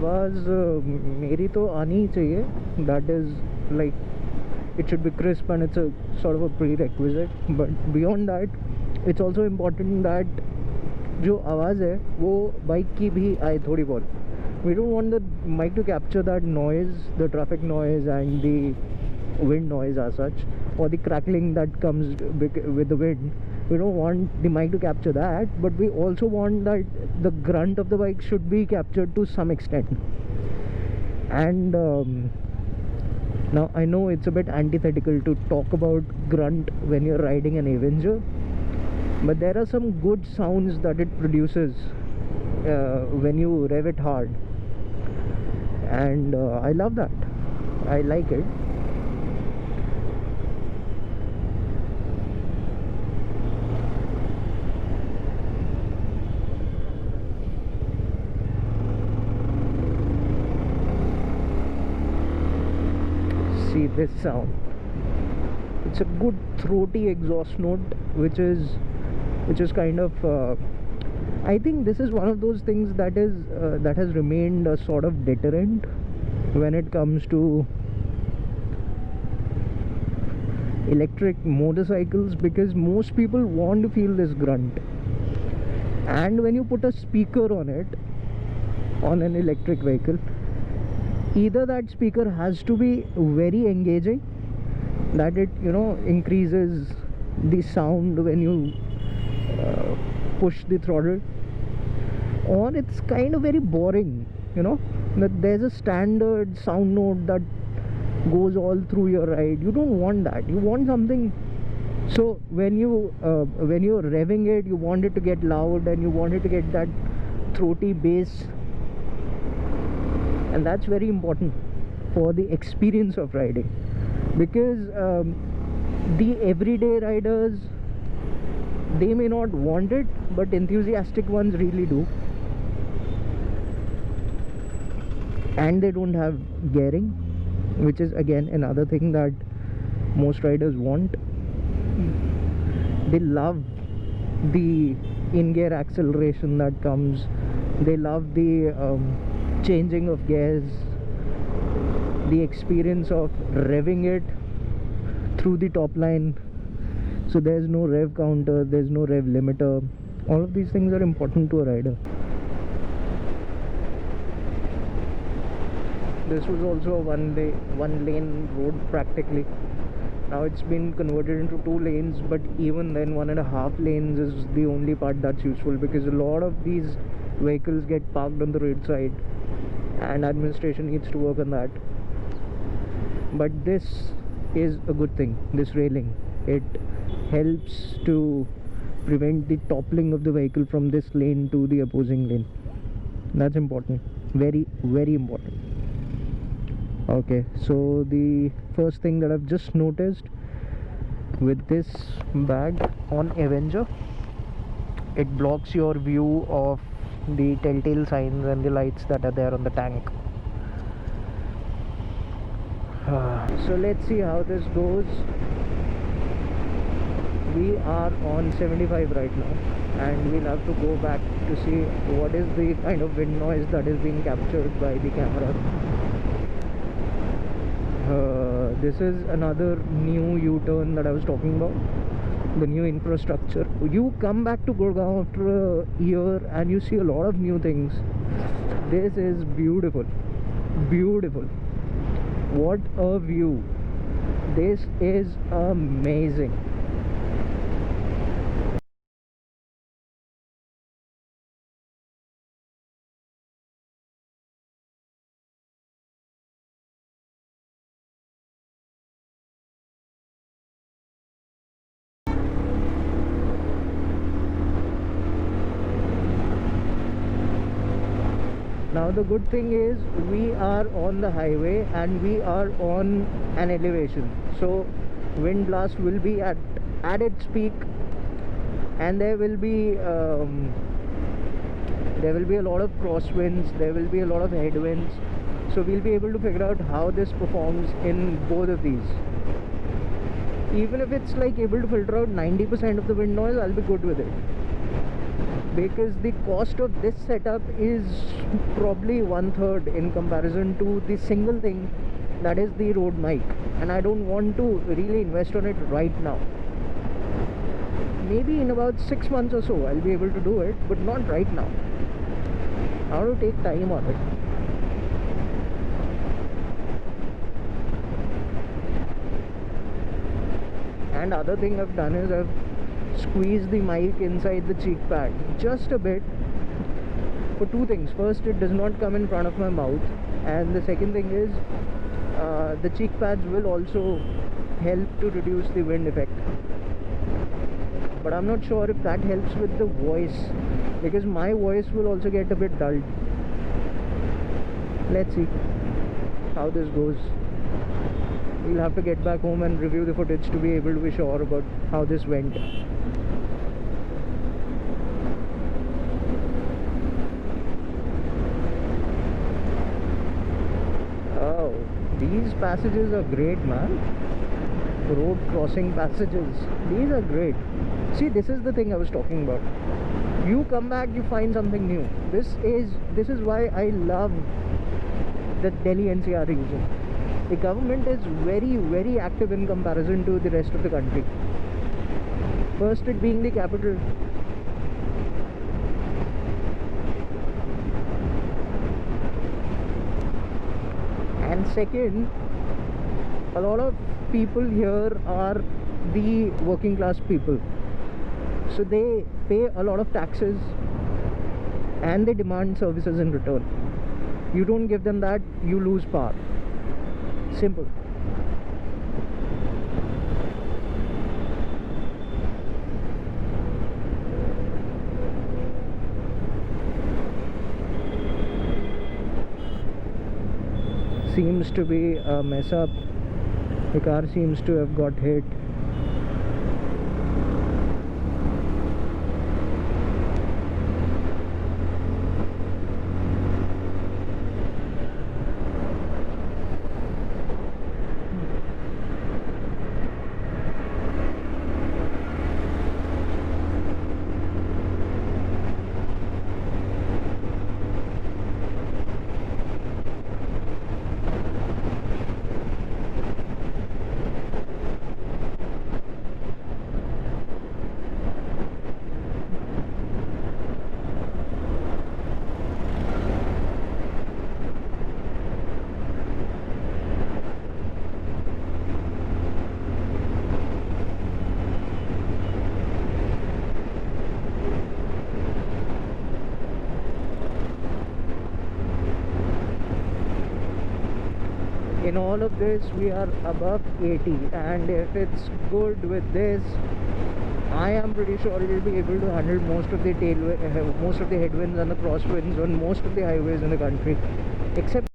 आवाज़ मेरी तो आनी ही चाहिए. That is like it should be crisp and it's a sort of a prerequisite. But beyond that, it's also important that जो आवाज़ है वो बाइक की भी आए थोड़ी बहुत. We don't want the mic to capture that noise, the traffic noise and the wind noise as such, or the crackling that comes with the wind. We don't want the mic to capture that, but we also want that the grunt of the bike should be captured to some extent. And now I know it's a bit antithetical to talk about grunt when you're riding an Avenger, but there are some good sounds that it produces when you rev it hard, and I love that. I like it. See this sound. It's a good throaty exhaust note, which is kind of I think this is one of those things that has remained a sort of deterrent when it comes to electric motorcycles, because most people want to feel this grunt, and when you put a speaker on it, on an electric vehicle, either that speaker has to be very engaging, that it increases the sound when you push the throttle, or it's kind of very boring, that there's a standard sound note that goes all through your ride. You don't want that. You want something. So when you're revving it, you want it to get loud and you want it to get that throaty bass, and that's very important for the experience of riding, because the everyday riders, they may not want it, but enthusiastic ones really do. And they don't have gearing, which is again another thing that most riders want. They love the in-gear acceleration that comes. They love the changing of gears, the experience of revving it through the top line. So there's no rev counter, there's no rev limiter. All of these things are important to a rider. This was also a one lane road practically. Now it's been converted into 2 lanes, but even then 1.5 lanes is the only part that's useful, because a lot of these vehicles get parked on the roadside and administration needs to work on that. But this is a good thing, this railing. It helps to prevent the toppling of the vehicle from this lane to the opposing lane. That's important, very, very important. Okay, so the first thing that I've just noticed with this bag on Avenger, it blocks your view of the telltale signs and the lights that are there on the tank. So let's see how this goes. We are on 75 right now, and we'll have to go back to see what is the kind of wind noise that is being captured by the camera. This is another new U-turn that I was talking about, the new infrastructure. You come back to Gurgaon after a year and you see a lot of new things. This is beautiful, beautiful. What a view. This is amazing. Now the good thing is we are on the highway and we are on an elevation, so wind blast will be at its peak, and there will be a lot of crosswinds, there will be a lot of headwinds, so we'll be able to figure out how this performs in both of these. Even if it's like able to filter out 90% of the wind noise, I'll be good with it. because the cost of this setup is probably 1/3 in comparison to the single thing that is the Rode mic, and I don't want to really invest on it right now. Maybe in about 6 months or so I'll be able to do it, but not right now. I want to take time on it. And other thing I've done is I've squeezed the mic inside the cheek pad just a bit for two things. First, it does not come in front of my mouth, and the second thing is the cheek pads will also help to reduce the wind effect. But I'm not sure if that helps with the voice, because my voice will also get a bit dulled. Let's see how this goes. We'll have to get back home and review the footage to be able to be sure about how this went. Oh, these passages are great, man. Road crossing passages, these are great. See, this is the thing I was talking about. You come back, you find something new. This is why I love the Delhi NCR region. The government is very, very active in comparison to the rest of the country. First, it being the capital. And second, a lot of people here are the working class people. So they pay a lot of taxes and they demand services in return. You don't give them that, you lose power. Simple. Seems to be a mess up. The car seems to have got hit. In all of this we are above 80, and if it's good with this, I am pretty sure it will be able to handle most of the headwinds and the crosswinds on most of the highways in the country, except